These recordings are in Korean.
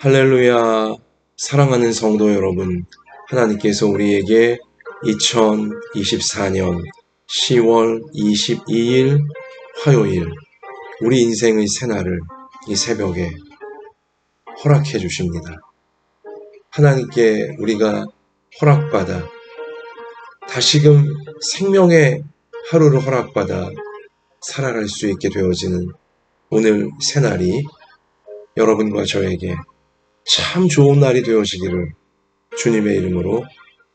할렐루야. 사랑하는 성도 여러분, 하나님께서 우리에게 2024년 10월 22일 화요일 우리 인생의 새날을 이 새벽에 허락해 주십니다. 하나님께 우리가 허락받아 다시금 생명의 하루를 허락받아 살아갈 수 있게 되어지는 오늘 새날이 여러분과 저에게 참 좋은 날이 되어지기를 주님의 이름으로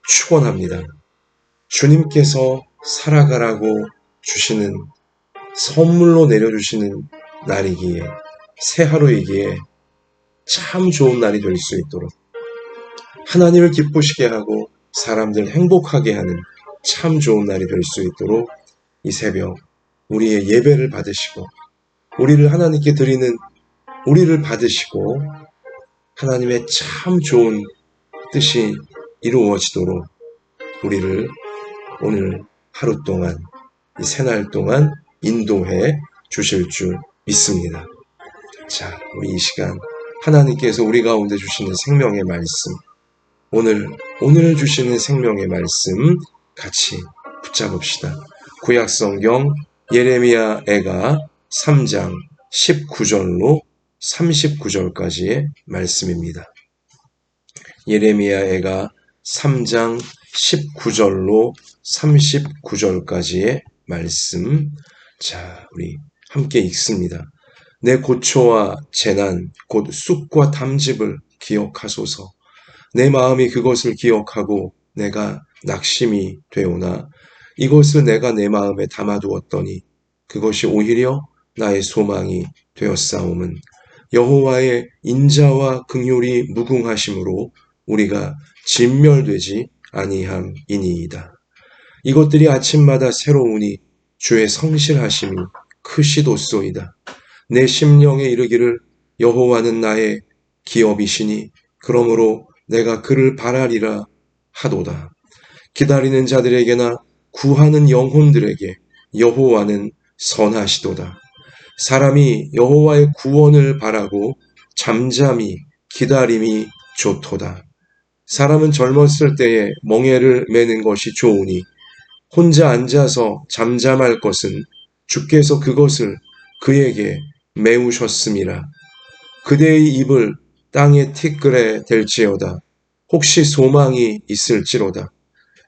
축원합니다. 주님께서 살아가라고 주시는 선물로 내려주시는 날이기에 새 하루이기에 참 좋은 날이 될 수 있도록 하나님을 기쁘시게 하고 사람들 행복하게 하는 참 좋은 날이 될 수 있도록 이 새벽 우리의 예배를 받으시고 우리를 하나님께 드리는 우리를 받으시고 하나님의 참 좋은 뜻이 이루어지도록 우리를 오늘 하루 동안 이 새날 동안 인도해 주실 줄 믿습니다. 자, 우리 이 시간 하나님께서 우리 가운데 주시는 생명의 말씀 오늘 주시는 생명의 말씀 같이 붙잡읍시다. 구약성경 예레미야 애가 3장 19절로 39절까지의 말씀입니다. 예레미야 애가 3장 19절로 39절까지의 말씀. 자, 우리 함께 읽습니다. 내 고초와 재난, 곧 쑥과 담즙을 기억하소서. 내 마음이 그것을 기억하고 내가 낙심이 되오나 이것을 내가 내 마음에 담아두었더니 그것이 오히려 나의 소망이 되었사옴은 여호와의 인자와 긍휼이 무궁하심으로 우리가 진멸되지 아니함이니이다. 이것들이 아침마다 새로우니 주의 성실하심이 크시도소이다. 내 심령에 이르기를 여호와는 나의 기업이시니 그러므로 내가 그를 바라리라 하도다. 기다리는 자들에게나 구하는 영혼들에게 여호와는 선하시도다. 사람이 여호와의 구원을 바라고 잠잠히 기다림이 좋도다. 사람은 젊었을 때에 멍에를 매는 것이 좋으니 혼자 앉아서 잠잠할 것은 주께서 그것을 그에게 메우셨음이라. 그대의 입을 땅에 티끌에 댈지어다. 혹시 소망이 있을지로다.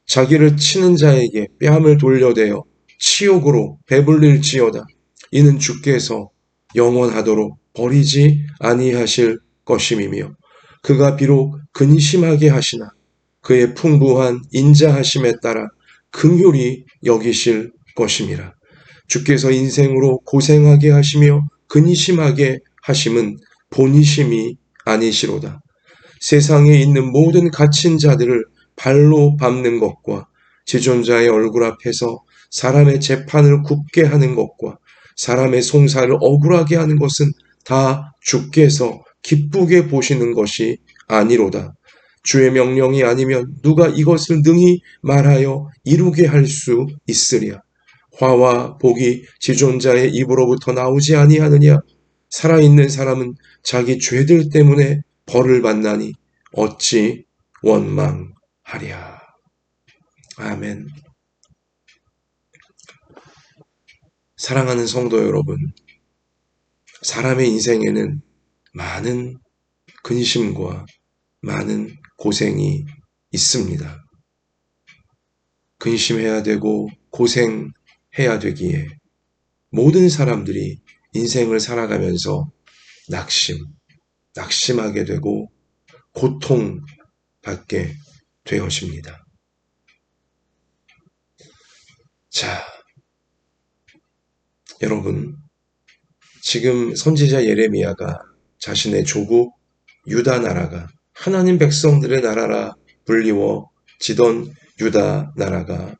자기를 치는 자에게 뺨을 돌려대어 치욕으로 배불릴지어다. 이는 주께서 영원하도록 버리지 아니하실 것임이며 그가 비록 근심하게 하시나 그의 풍부한 인자하심에 따라 긍휼히 여기실 것임이라. 주께서 인생으로 고생하게 하시며 근심하게 하심은 본이심이 아니시로다. 세상에 있는 모든 갇힌 자들을 발로 밟는 것과 지존자의 얼굴 앞에서 사람의 재판을 굽게 하는 것과 사람의 송사를 억울하게 하는 것은 다 주께서 기쁘게 보시는 것이 아니로다. 주의 명령이 아니면 누가 이것을 능히 말하여 이루게 할 수 있으랴. 화와 복이 지존자의 입으로부터 나오지 아니하느냐. 살아있는 사람은 자기 죄들 때문에 벌을 받나니 어찌 원망하랴. 아멘. 사랑하는 성도 여러분, 사람의 인생에는 많은 근심과 많은 고생이 있습니다. 근심해야 되고 고생해야 되기에 모든 사람들이 인생을 살아가면서 낙심하게 되고 고통받게 되어집니다. 자, 여러분, 지금 선지자 예레미야가 자신의 조국 유다 나라가 하나님 백성들의 나라라 불리워지던 유다 나라가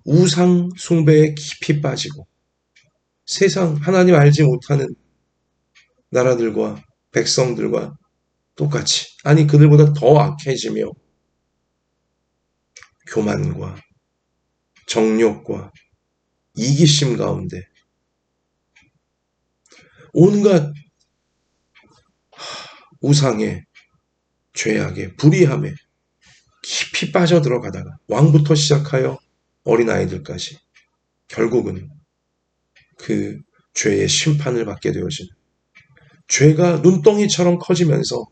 우상 숭배에 깊이 빠지고 세상 하나님 알지 못하는 나라들과 백성들과 똑같이 아니 그들보다 더 악해지며 교만과 정욕과 이기심 가운데 온갖 우상에, 죄악에, 불의함에 깊이 빠져들어가다가 왕부터 시작하여 어린아이들까지 결국은 그 죄의 심판을 받게 되어지는, 죄가 눈덩이처럼 커지면서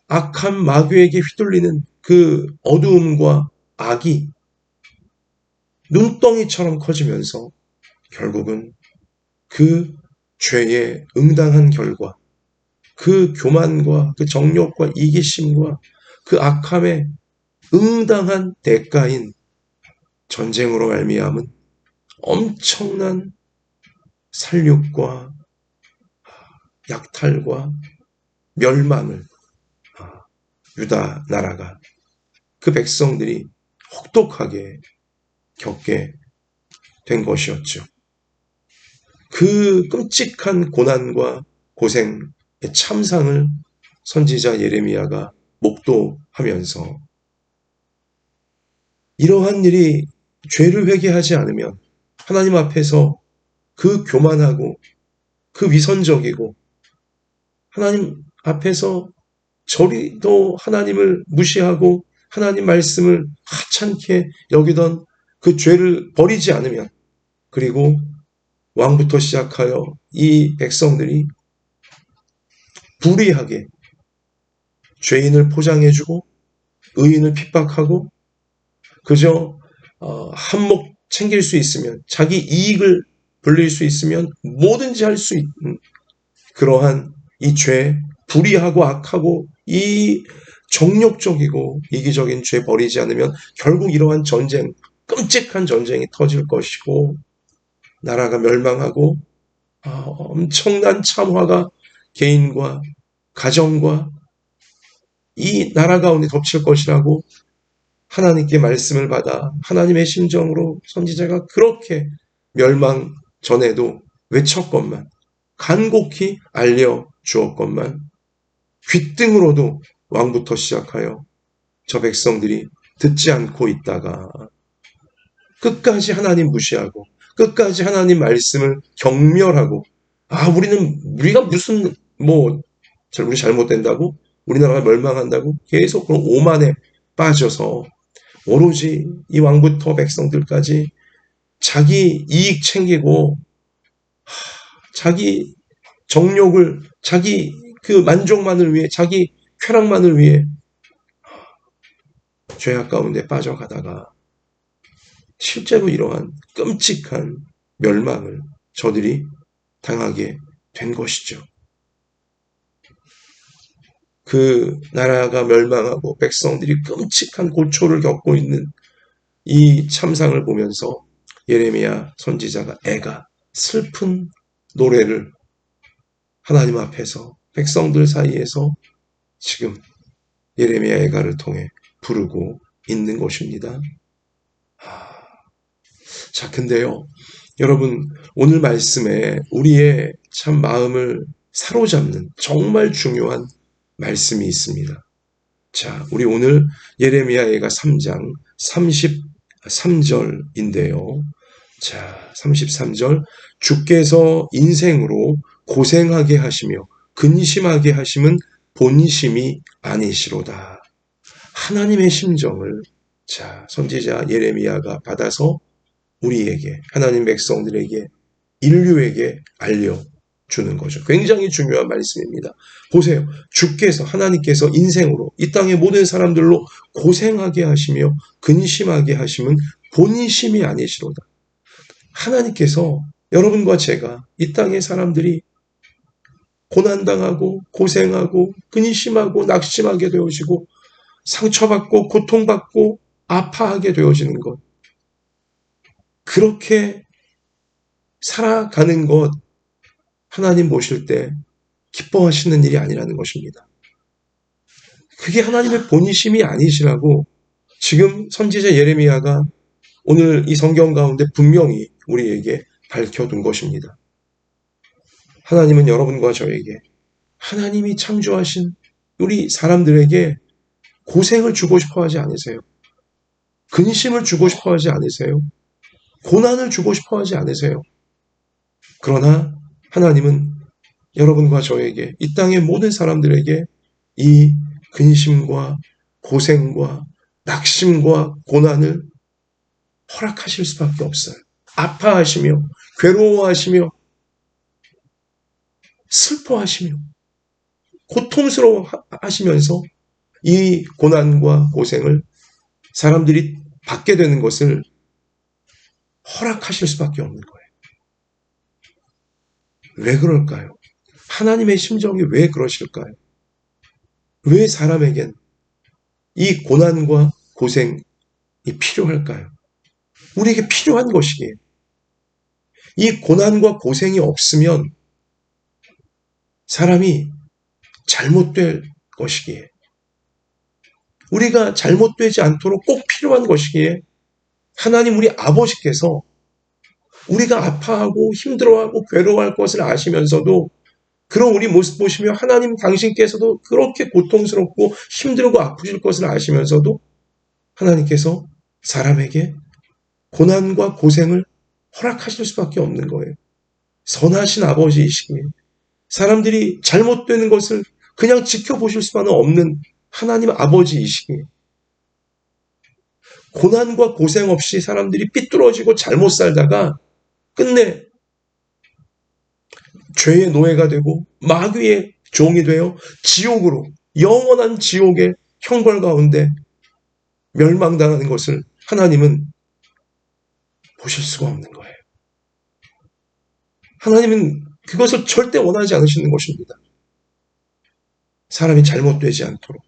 악한 마귀에게 휘둘리는 그 어두움과 악이 눈덩이처럼 커지면서 결국은 그 죄에 응당한 결과, 그 교만과 그 정욕과 이기심과 그 악함에 응당한 대가인 전쟁으로 말미암은 엄청난 살육과 약탈과 멸망을 유다 나라가, 그 백성들이 혹독하게 겪게 된 것이었죠. 그 끔찍한 고난과 고생의 참상을 선지자 예레미야가 목도하면서 이러한 일이, 죄를 회개하지 않으면 하나님 앞에서 그 교만하고 그 위선적이고 하나님 앞에서 저리도 하나님을 무시하고 하나님 말씀을 하찮게 여기던 그 죄를 버리지 않으면, 그리고 왕부터 시작하여 이 백성들이 불의하게 죄인을 포장해주고 의인을 핍박하고 그저 한몫 챙길 수 있으면, 자기 이익을 불릴 수 있으면 뭐든지 할 수 있는 그러한 이 죄, 불의하고 악하고 이 정욕적이고 이기적인 죄 버리지 않으면 결국 이러한 전쟁, 끔찍한 전쟁이 터질 것이고 나라가 멸망하고 엄청난 참화가 개인과 가정과 이 나라 가운데 덮칠 것이라고 하나님께 말씀을 받아 하나님의 심정으로 선지자가 그렇게 멸망 전에도 외쳤건만, 간곡히 알려주었건만, 귓등으로도 왕부터 시작하여 저 백성들이 듣지 않고 있다가 끝까지 하나님 무시하고 끝까지 하나님 말씀을 경멸하고, 우리가 무슨 우리 잘못된다고, 우리나라가 멸망한다고 계속 그런 오만에 빠져서 오로지 이 왕부터 백성들까지 자기 이익 챙기고 자기 정욕을, 자기 그 만족만을 위해, 자기 쾌락만을 위해 죄악 가운데 빠져가다가 실제로 이러한 끔찍한 멸망을 저들이 당하게 된 것이죠. 그 나라가 멸망하고 백성들이 끔찍한 고초를 겪고 있는 이 참상을 보면서 예레미야 선지자가 애가 슬픈 노래를 하나님 앞에서 백성들 사이에서 지금 예레미야 애가를 통해 부르고 있는 것입니다. 자, 근데요, 여러분, 오늘 말씀에 우리의 참 마음을 사로잡는 정말 중요한 말씀이 있습니다. 자, 우리 오늘 예레미야 애가 3장 33절인데요. 자, 33절. 주께서 인생으로 고생하게 하시며 근심하게 하심은 본심이 아니시로다. 하나님의 심정을 선지자 예레미야가 받아서 우리에게, 하나님 백성들에게, 인류에게 알려주는 거죠. 굉장히 중요한 말씀입니다. 보세요. 주께서, 하나님께서 인생으로 이 땅의 모든 사람들로 고생하게 하시며 근심하게 하심은 본심이 아니시로다. 하나님께서 여러분과 제가, 이 땅의 사람들이 고난당하고 고생하고 근심하고 낙심하게 되어지고 상처받고 고통받고 아파하게 되어지는 것, 그렇게 살아가는 것, 하나님 보실 때 기뻐하시는 일이 아니라는 것입니다. 그게 하나님의 본심이 아니시라고 지금 선지자 예레미야가 오늘 이 성경 가운데 분명히 우리에게 밝혀둔 것입니다. 하나님은 여러분과 저에게, 하나님이 창조하신 우리 사람들에게 고생을 주고 싶어 하지 않으세요. 근심을 주고 싶어 하지 않으세요. 고난을 주고 싶어 하지 않으세요. 그러나 하나님은 여러분과 저에게, 이 땅의 모든 사람들에게 이 근심과 고생과 낙심과 고난을 허락하실 수밖에 없어요. 아파하시며 괴로워하시며 슬퍼하시며 고통스러워 하시면서 이 고난과 고생을 사람들이 받게 되는 것을 허락하실 수밖에 없는 거예요. 왜 그럴까요? 하나님의 심정이 왜 그러실까요? 왜 사람에겐 이 고난과 고생이 필요할까요? 우리에게 필요한 것이기에. 이 고난과 고생이 없으면 사람이 잘못될 것이기에. 우리가 잘못되지 않도록 꼭 필요한 것이기에 하나님 우리 아버지께서 우리가 아파하고 힘들어하고 괴로워할 것을 아시면서도 그런 우리 모습 보시며 하나님 당신께서도 그렇게 고통스럽고 힘들고 아프실 것을 아시면서도 하나님께서 사람에게 고난과 고생을 허락하실 수밖에 없는 거예요. 선하신 아버지이시기에 사람들이 잘못되는 것을 그냥 지켜보실 수만은 없는 하나님 아버지이시기에 고난과 고생 없이 사람들이 삐뚤어지고 잘못 살다가 끝내 죄의 노예가 되고 마귀의 종이 되어 지옥으로, 영원한 지옥의 형벌 가운데 멸망당하는 것을 하나님은 보실 수가 없는 거예요. 하나님은 그것을 절대 원하지 않으시는 것입니다. 사람이 잘못되지 않도록,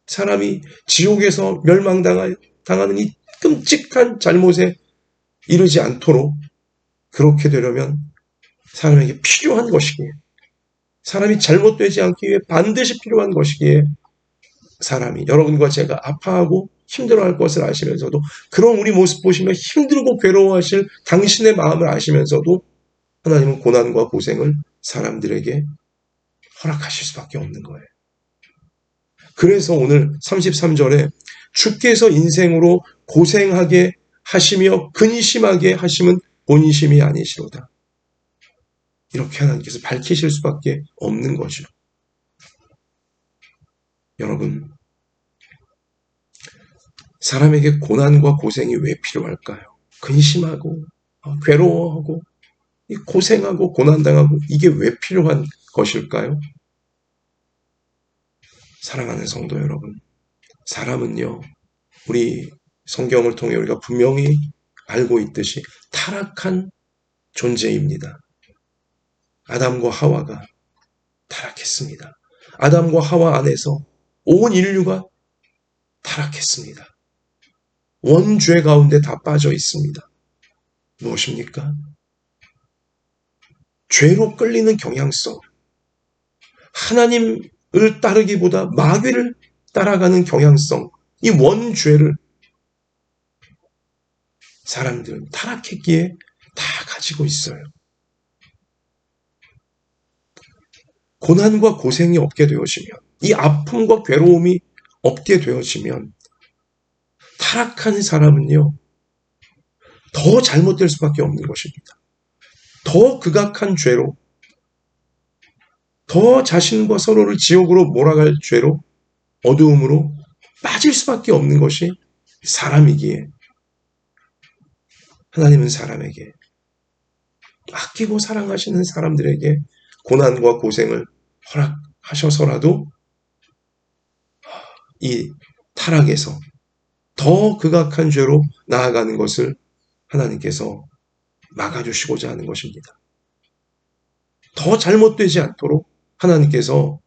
사람이 지옥에서 멸망당하는 이 끔찍한 잘못에 이르지 않도록, 그렇게 되려면 사람에게 필요한 것이기에, 사람이 잘못되지 않기 위해 반드시 필요한 것이기에 사람이, 여러분과 제가 아파하고 힘들어할 것을 아시면서도, 그런 우리 모습 보시며 힘들고 괴로워하실 당신의 마음을 아시면서도 하나님은 고난과 고생을 사람들에게 허락하실 수밖에 없는 거예요. 그래서 오늘 33절에 주께서 인생으로 고생하게 하시며 근심하게 하심은 본심이 아니시로다. 이렇게 하나님께서 밝히실 수밖에 없는 거죠. 여러분, 사람에게 고난과 고생이 왜 필요할까요? 근심하고 괴로워하고 고생하고 고난당하고 이게 왜 필요한 것일까요? 사랑하는 성도 여러분, 사람은요, 우리 성경을 통해 우리가 분명히 알고 있듯이 타락한 존재입니다. 아담과 하와가 타락했습니다. 아담과 하와 안에서 온 인류가 타락했습니다. 원죄 가운데 다 빠져 있습니다. 무엇입니까? 죄로 끌리는 경향성, 하나님을 따르기보다 마귀를 따라가는 경향성, 이 원죄를 사람들은 타락했기에 다 가지고 있어요. 고난과 고생이 없게 되어지면, 이 아픔과 괴로움이 없게 되어지면 타락한 사람은요, 더 잘못될 수밖에 없는 것입니다. 더 극악한 죄로, 더 자신과 서로를 지옥으로 몰아갈 죄로, 어두움으로 빠질 수밖에 없는 것이 사람이기에 하나님은 사람에게, 아끼고 사랑하시는 사람들에게 고난과 고생을 허락하셔서라도 이 타락에서 더 극악한 죄로 나아가는 것을 하나님께서 막아주시고자 하는 것입니다. 더 잘못되지 않도록 하나님께서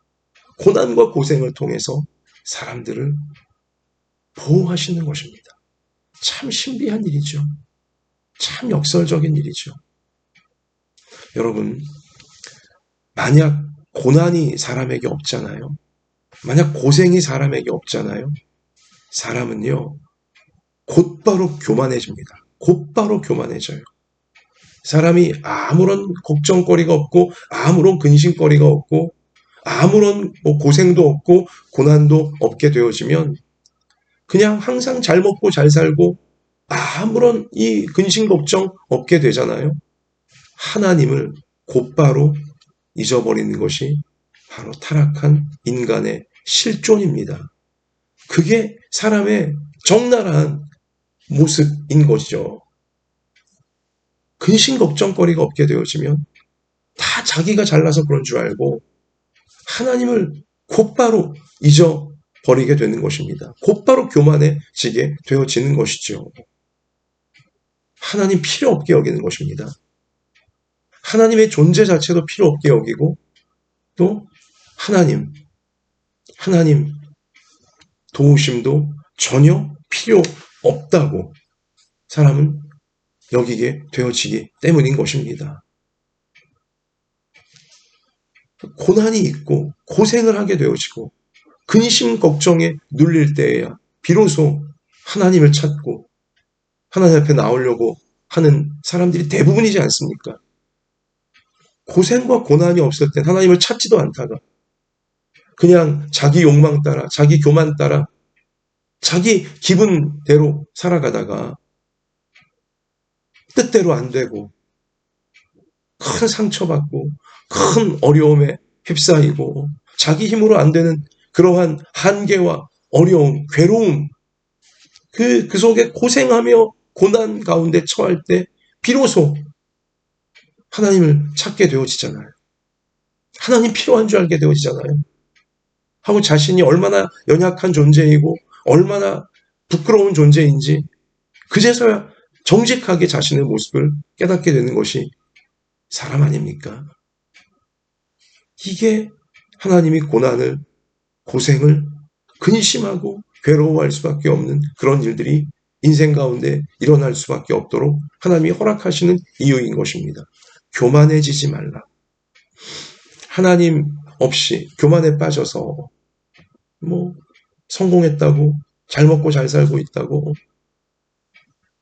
고난과 고생을 통해서 사람들을 보호하시는 것입니다. 참 신비한 일이죠. 참 역설적인 일이죠. 여러분, 만약 고난이 사람에게 없잖아요. 만약 고생이 사람에게 없잖아요. 사람은요, 곧바로 교만해집니다. 곧바로 교만해져요. 사람이 아무런 걱정거리가 없고 아무런 근심거리가 없고 아무런 고생도 없고 고난도 없게 되어지면 그냥 항상 잘 먹고 잘 살고 아무런 이 근심 걱정 없게 되잖아요. 하나님을 곧바로 잊어버리는 것이 바로 타락한 인간의 실존입니다. 그게 사람의 적나라한 모습인 것이죠. 근심 걱정거리가 없게 되어지면 다 자기가 잘나서 그런 줄 알고 하나님을 곧바로 잊어버리게 되는 것입니다. 곧바로 교만해지게 되어지는 것이죠. 하나님 필요 없게 여기는 것입니다. 하나님의 존재 자체도 필요 없게 여기고 또 하나님 도우심도 전혀 필요 없다고 사람은 여기게 되어지기 때문인 것입니다. 고난이 있고 고생을 하게 되어지고 근심 걱정에 눌릴 때에야 비로소 하나님을 찾고 하나님 앞에 나오려고 하는 사람들이 대부분이지 않습니까? 고생과 고난이 없을 땐 하나님을 찾지도 않다가 그냥 자기 욕망 따라 자기 교만 따라 자기 기분대로 살아가다가 뜻대로 안 되고 큰 상처받고 큰 어려움에 휩싸이고 자기 힘으로 안 되는 그러한 한계와 어려움, 괴로움 그 속에 고생하며 고난 가운데 처할 때 비로소 하나님을 찾게 되어지잖아요. 하나님 필요한 줄 알게 되어지잖아요. 하고 자신이 얼마나 연약한 존재이고 얼마나 부끄러운 존재인지 그제서야 정직하게 자신의 모습을 깨닫게 되는 것이 사람 아닙니까? 이게 하나님이 고난을, 고생을 근심하고 괴로워할 수밖에 없는 그런 일들이 인생 가운데 일어날 수밖에 없도록 하나님이 허락하시는 이유인 것입니다. 교만해지지 말라. 하나님 없이 교만에 빠져서 성공했다고 잘 먹고 잘 살고 있다고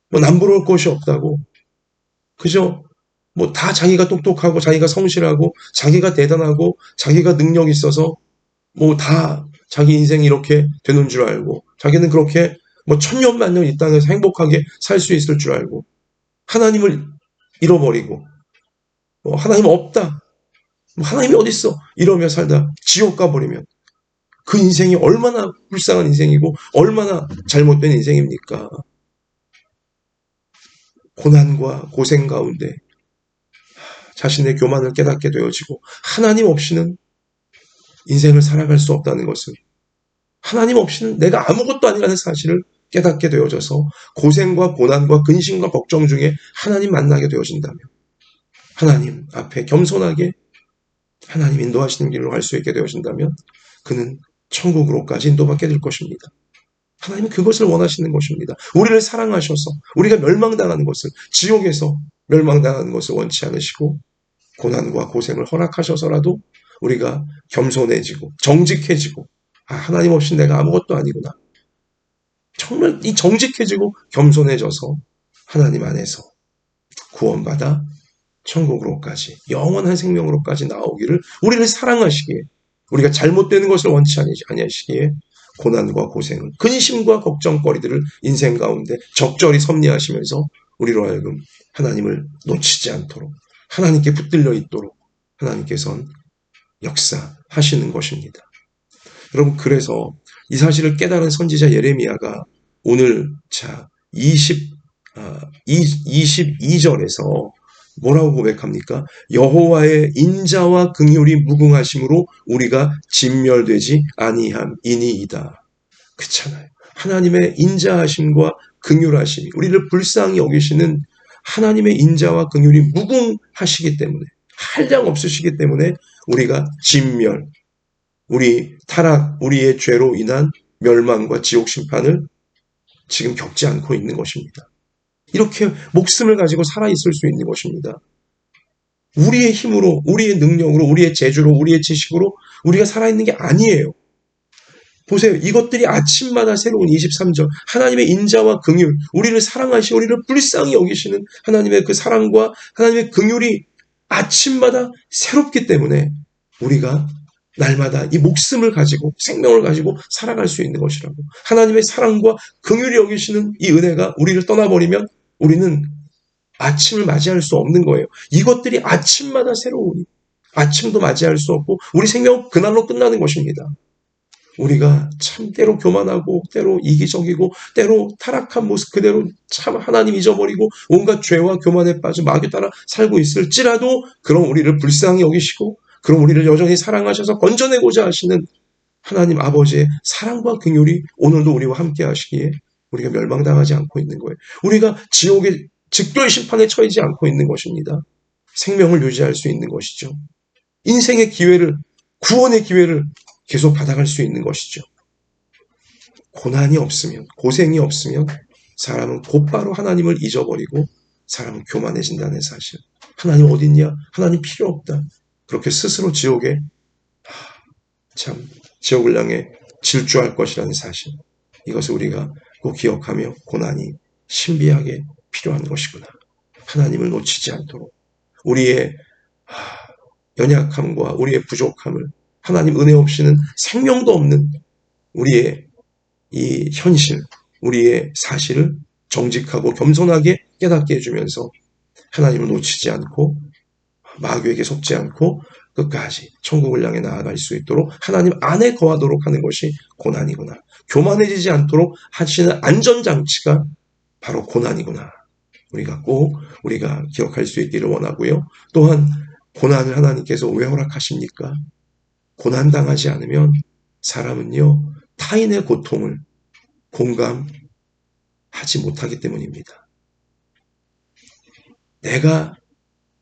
남부러울 것이 없다고 그저 다 자기가 똑똑하고 자기가 성실하고 자기가 대단하고 자기가 능력이 있어서 다 자기 인생이 이렇게 되는 줄 알고 자기는 그렇게 천년 만년 이 땅에서 행복하게 살 수 있을 줄 알고 하나님을 잃어버리고 하나님 없다 하나님이 어딨어 이러며 살다 지옥 가버리면 그 인생이 얼마나 불쌍한 인생이고 얼마나 잘못된 인생입니까? 고난과 고생 가운데 자신의 교만을 깨닫게 되어지고 하나님 없이는 인생을 살아갈 수 없다는 것을 하나님 없이는 내가 아무것도 아니라는 사실을 깨닫게 되어져서 고생과 고난과 근심과 걱정 중에 하나님 만나게 되어진다면 하나님 앞에 겸손하게 하나님 인도하시는 길로 갈 수 있게 되어진다면 그는 천국으로까지 인도받게 될 것입니다. 하나님은 그것을 원하시는 것입니다. 우리를 사랑하셔서 우리가 멸망당하는 것을 지옥에서 멸망당하는 것을 원치 않으시고 고난과 고생을 허락하셔서라도 우리가 겸손해지고 정직해지고 하나님 없이 내가 아무것도 아니구나. 정말 이 정직해지고 겸손해져서 하나님 안에서 구원받아 천국으로까지 영원한 생명으로까지 나오기를 우리를 사랑하시기에 우리가 잘못되는 것을 원치 아니하시기에 고난과 고생을 근심과 걱정거리들을 인생 가운데 적절히 섭리하시면서 우리로 하여금 하나님을 놓치지 않도록 하나님께 붙들려 있도록 하나님께서는 역사하시는 것입니다. 여러분 그래서 이 사실을 깨달은 선지자 예레미야가 오늘 22절에서 뭐라고 고백합니까? 여호와의 인자와 긍휼이 무궁하심으로 우리가 진멸되지 아니함이니이다. 그렇잖아요. 하나님의 인자하심과 긍휼하심이 우리를 불쌍히 여기시는 하나님의 인자와 긍휼이 무궁하시기 때문에 한량 없으시기 때문에 우리가 진멸, 우리 타락, 우리의 죄로 인한 멸망과 지옥 심판을 지금 겪지 않고 있는 것입니다. 이렇게 목숨을 가지고 살아있을 수 있는 것입니다. 우리의 힘으로, 우리의 능력으로, 우리의 재주로, 우리의 지식으로 우리가 살아있는 게 아니에요. 보세요. 이것들이 아침마다 새로운 23절 하나님의 인자와 긍휼, 우리를 사랑하시고 우리를 불쌍히 여기시는 하나님의 그 사랑과 하나님의 긍휼이 아침마다 새롭기 때문에 우리가 날마다 이 목숨을 가지고 생명을 가지고 살아갈 수 있는 것이라고. 하나님의 사랑과 긍휼이 여기시는 이 은혜가 우리를 떠나버리면 우리는 아침을 맞이할 수 없는 거예요. 이것들이 아침마다 새로우니 아침도 맞이할 수 없고 우리 생명은 그날로 끝나는 것입니다. 우리가 참 때로 교만하고 때로 이기적이고 때로 타락한 모습 그대로 참 하나님 잊어버리고 온갖 죄와 교만에 빠져 마귀 따라 살고 있을지라도 그럼 우리를 불쌍히 여기시고 그럼 우리를 여전히 사랑하셔서 건져내고자 하시는 하나님 아버지의 사랑과 긍휼이 오늘도 우리와 함께 하시기에 우리가 멸망당하지 않고 있는 거예요. 우리가 지옥의 즉결 심판에 처하지 않고 있는 것입니다. 생명을 유지할 수 있는 것이죠. 인생의 기회를, 구원의 기회를 계속 받아갈 수 있는 것이죠. 고난이 없으면, 고생이 없으면 사람은 곧바로 하나님을 잊어버리고 사람은 교만해진다는 사실. 하나님 어딨냐? 하나님 필요 없다. 그렇게 스스로 지옥에 참 지옥을 향해 질주할 것이라는 사실. 이것을 우리가 꼭 기억하며 고난이 신비하게 필요한 것이구나. 하나님을 놓치지 않도록 우리의 연약함과 우리의 부족함을 하나님 은혜 없이는 생명도 없는 우리의 이 현실, 우리의 사실을 정직하고 겸손하게 깨닫게 해주면서 하나님을 놓치지 않고 마귀에게 속지 않고 끝까지 천국을 향해 나아갈 수 있도록 하나님 안에 거하도록 하는 것이 고난이구나. 교만해지지 않도록 하시는 안전장치가 바로 고난이구나. 우리가 기억할 수 있기를 원하고요. 또한 고난을 하나님께서 왜 허락하십니까? 고난당하지 않으면 사람은요, 타인의 고통을 공감하지 못하기 때문입니다. 내가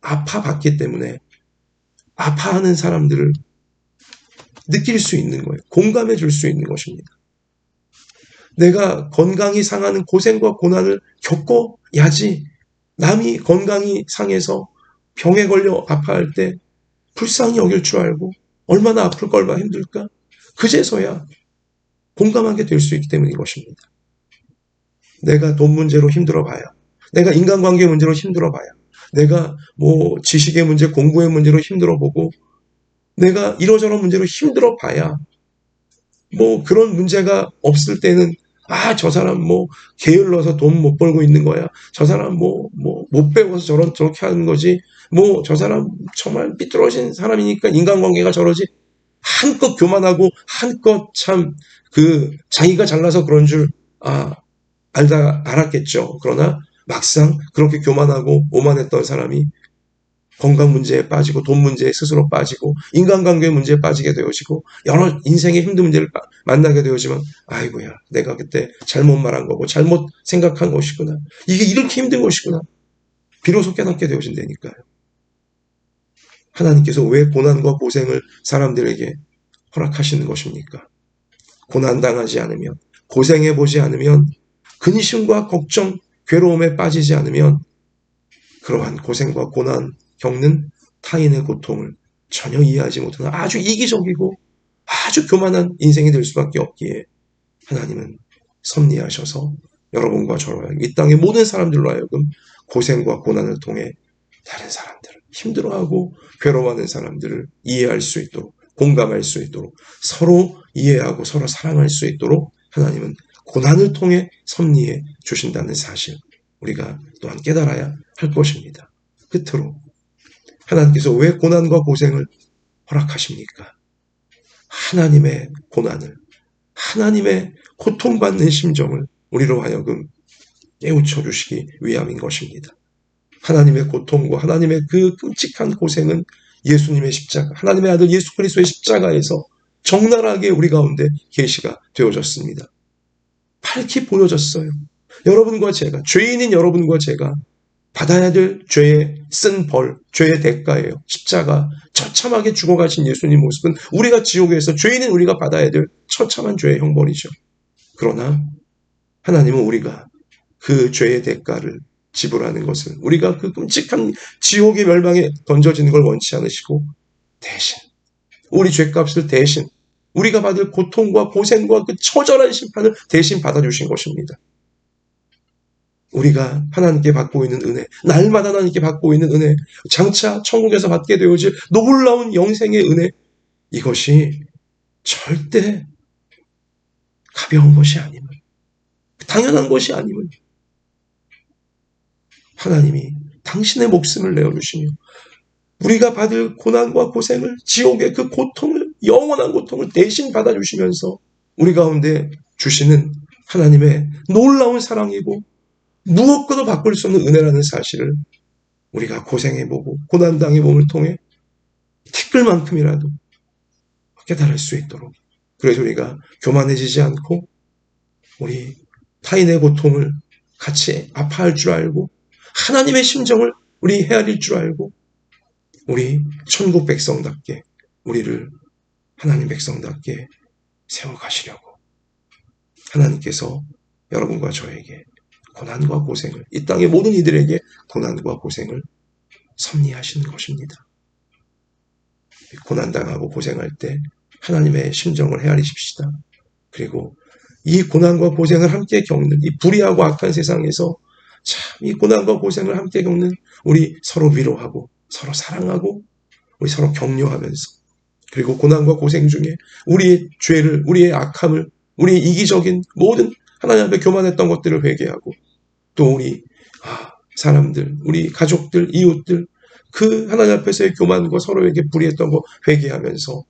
아파봤기 때문에 아파하는 사람들을 느낄 수 있는 거예요. 공감해 줄 수 있는 것입니다. 내가 건강이 상하는 고생과 고난을 겪어야지 남이 건강이 상해서 병에 걸려 아파할 때 불쌍히 여길 줄 알고 얼마나 아플까 얼마나 힘들까 그제서야 공감하게 될 수 있기 때문인 것입니다. 내가 돈 문제로 힘들어봐야, 내가 인간관계 문제로 힘들어봐야, 내가 지식의 문제, 공부의 문제로 힘들어보고 내가 이러저런 문제로 힘들어봐야 그런 문제가 없을 때는 저 사람 게을러서 돈 못 벌고 있는 거야. 저 사람 못 배워서 저렇게 하는 거지. 저 사람 정말 삐뚤어진 사람이니까 인간관계가 저러지. 한껏 교만하고 한껏 참 자기가 잘나서 그런 줄 알았겠죠. 그러나 막상 그렇게 교만하고 오만했던 사람이 건강 문제에 빠지고 돈 문제에 스스로 빠지고 인간관계 문제에 빠지게 되어지고 여러 인생의 힘든 문제를 만나게 되어지만 아이고야 내가 그때 잘못 말한 거고 잘못 생각한 것이구나. 이게 이렇게 힘든 것이구나. 비로소 깨닫게 되어진다니까요. 하나님께서 왜 고난과 고생을 사람들에게 허락하시는 것입니까? 고난당하지 않으면 고생해보지 않으면 근심과 걱정, 괴로움에 빠지지 않으면 그러한 고생과 고난 겪는 타인의 고통을 전혀 이해하지 못하는 아주 이기적이고 아주 교만한 인생이 될 수밖에 없기에 하나님은 섭리하셔서 여러분과 저로 하여금 이 땅의 모든 사람들로 하여금 고생과 고난을 통해 다른 사람들, 힘들어하고 괴로워하는 사람들을 이해할 수 있도록 공감할 수 있도록 서로 이해하고 서로 사랑할 수 있도록 하나님은 고난을 통해 섭리해 주신다는 사실 우리가 또한 깨달아야 할 것입니다. 끝으로 하나님께서 왜 고난과 고생을 허락하십니까? 하나님의 고난을, 하나님의 고통받는 심정을 우리로 하여금 깨우쳐 주시기 위함인 것입니다. 하나님의 고통과 하나님의 그 끔찍한 고생은 예수님의 십자가, 하나님의 아들 예수 그리스도의 십자가에서 적나라하게 우리 가운데 계시가 되어졌습니다. 밝히 보여졌어요. 여러분과 제가, 죄인인 여러분과 제가 받아야 될 죄의 쓴 벌, 죄의 대가예요. 십자가, 처참하게 죽어가신 예수님 모습은 우리가 지옥에서 죄인인 우리가 받아야 될 처참한 죄의 형벌이죠. 그러나 하나님은 우리가 그 죄의 대가를 지불하는 것을 우리가 그 끔찍한 지옥의 멸망에 던져지는 걸 원치 않으시고 대신 우리 죄값을 대신 우리가 받을 고통과 고생과 그 처절한 심판을 대신 받아주신 것입니다. 우리가 하나님께 받고 있는 은혜, 날마다 하나님께 받고 있는 은혜, 장차 천국에서 받게 되어질 놀라운 영생의 은혜, 이것이 절대 가벼운 것이 아님을, 당연한 것이 아님을 하나님이 당신의 목숨을 내어주시며 우리가 받을 고난과 고생을, 지옥의 그 고통을, 영원한 고통을 대신 받아주시면서 우리 가운데 주시는 하나님의 놀라운 사랑이고 무엇과도 바꿀 수 없는 은혜라는 사실을 우리가 고생해보고 고난당해 몸을 통해 티끌만큼이라도 깨달을 수 있도록, 그래서 우리가 교만해지지 않고 우리 타인의 고통을 같이 아파할 줄 알고 하나님의 심정을 우리 헤아릴 줄 알고 우리 천국 백성답게, 우리를 하나님 백성답게 세워가시려고 하나님께서 여러분과 저에게 고난과 고생을, 이 땅의 모든 이들에게 고난과 고생을 섭리하시는 것입니다. 고난당하고 고생할 때 하나님의 심정을 헤아리십시다. 그리고 이 고난과 고생을 함께 겪는 이 불의하고 악한 세상에서 참 이 고난과 고생을 함께 겪는 우리 서로 위로하고 서로 사랑하고 우리 서로 격려하면서, 그리고 고난과 고생 중에 우리의 죄를, 우리의 악함을, 우리의 이기적인 모든 하나님 앞에 교만했던 것들을 회개하고, 또 우리 사람들, 우리 가족들, 이웃들, 그 하나님 앞에서의 교만과 서로에게 불의했던 거 회개하면서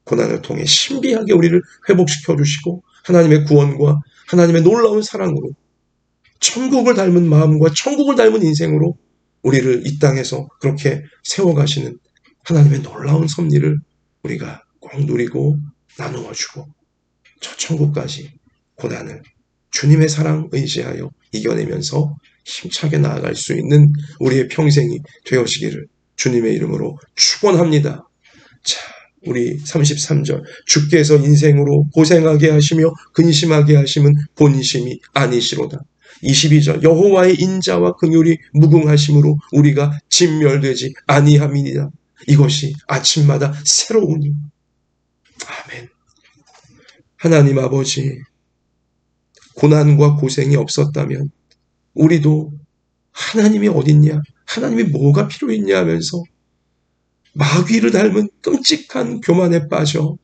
고난을 통해 신비하게 우리를 회복시켜 주시고 하나님의 구원과 하나님의 놀라운 사랑으로 천국을 닮은 마음과 천국을 닮은 인생으로 우리를 이 땅에서 그렇게 세워가시는 하나님의 놀라운 섭리를 우리가 꼭 누리고 나누어주고 저 천국까지 고난을 주님의 사랑 의지하여 이겨내면서 힘차게 나아갈 수 있는 우리의 평생이 되어지기를 주님의 이름으로 축원합니다. 자, 우리 33절, 주께서 인생으로 고생하게 하시며 근심하게 하심은 본심이 아니시로다. 22절, 여호와의 인자와 긍휼이 무궁하심으로 우리가 진멸되지 아니함이니라. 이것이 아침마다 새로우니. 아멘. 하나님 아버지, 고난과 고생이 없었다면 우리도 하나님이 어딨냐, 하나님이 뭐가 필요 있냐 하면서 마귀를 닮은 끔찍한 교만에 빠져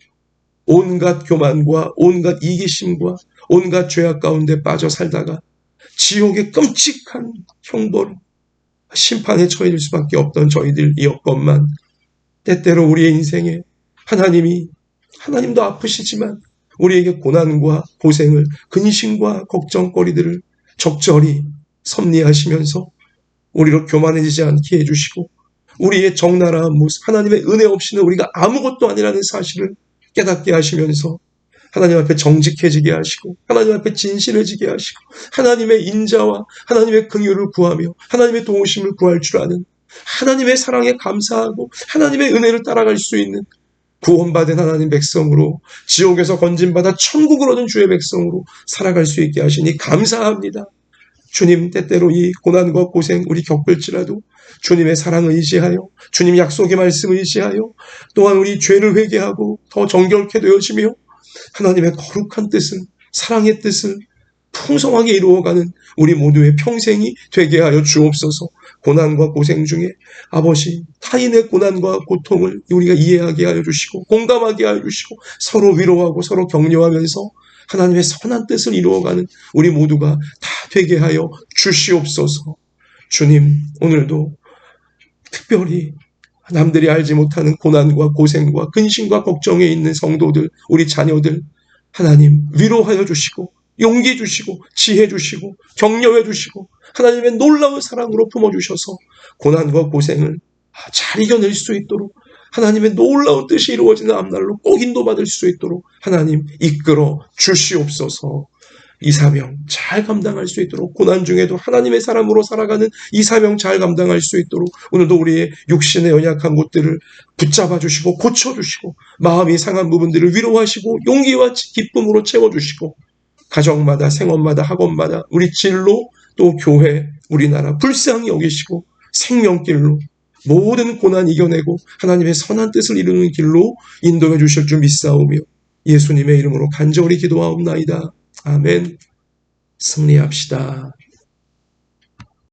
온갖 교만과 온갖 이기심과 온갖 죄악 가운데 빠져 살다가 지옥의 끔찍한 형벌, 심판에 처해질 수밖에 없던 저희들이었건만, 때때로 우리의 인생에 하나님도 아프시지만 우리에게 고난과 고생을, 근심과 걱정거리들을 적절히 섭리하시면서 우리로 교만해지지 않게 해주시고 우리의 적나라한 모습, 하나님의 은혜 없이는 우리가 아무것도 아니라는 사실을 깨닫게 하시면서 하나님 앞에 정직해지게 하시고 하나님 앞에 진실해지게 하시고 하나님의 인자와 하나님의 긍휼을 구하며 하나님의 도우심을 구할 줄 아는, 하나님의 사랑에 감사하고 하나님의 은혜를 따라갈 수 있는 구원받은 하나님 백성으로, 지옥에서 건진받아 천국을 얻은 주의 백성으로 살아갈 수 있게 하시니 감사합니다. 주님, 때때로 이 고난과 고생 우리 겪을지라도 주님의 사랑을 의지하여, 주님 약속의 말씀을 의지하여, 또한 우리 죄를 회개하고 더 정결케 되어지며 하나님의 거룩한 뜻을, 사랑의 뜻을 풍성하게 이루어가는 우리 모두의 평생이 되게 하여 주옵소서. 고난과 고생 중에 아버지, 타인의 고난과 고통을 우리가 이해하게 하여 주시고 공감하게 하여 주시고 서로 위로하고 서로 격려하면서 하나님의 선한 뜻을 이루어가는 우리 모두가 다 되게 하여 주시옵소서. 주님, 오늘도 특별히 남들이 알지 못하는 고난과 고생과 근심과 걱정에 있는 성도들, 우리 자녀들 하나님 위로하여 주시고 용기 주시고 지혜 주시고 격려해 주시고 하나님의 놀라운 사랑으로 품어주셔서 고난과 고생을 잘 이겨낼 수 있도록, 하나님의 놀라운 뜻이 이루어지는 앞날로 꼭 인도받을 수 있도록 하나님 이끌어 주시옵소서. 이 사명 잘 감당할 수 있도록, 고난 중에도 하나님의 사람으로 살아가는 이 사명 잘 감당할 수 있도록 오늘도 우리의 육신의 연약한 곳들을 붙잡아 주시고 고쳐주시고 마음이 상한 부분들을 위로하시고 용기와 기쁨으로 채워주시고 가정마다 생업마다 학원마다 우리 진로 또 교회 우리나라 불쌍히 여기시고 생명길로 모든 고난 이겨내고 하나님의 선한 뜻을 이루는 길로 인도해 주실 줄 믿사오며 예수님의 이름으로 간절히 기도하옵나이다. 아멘. 승리합시다.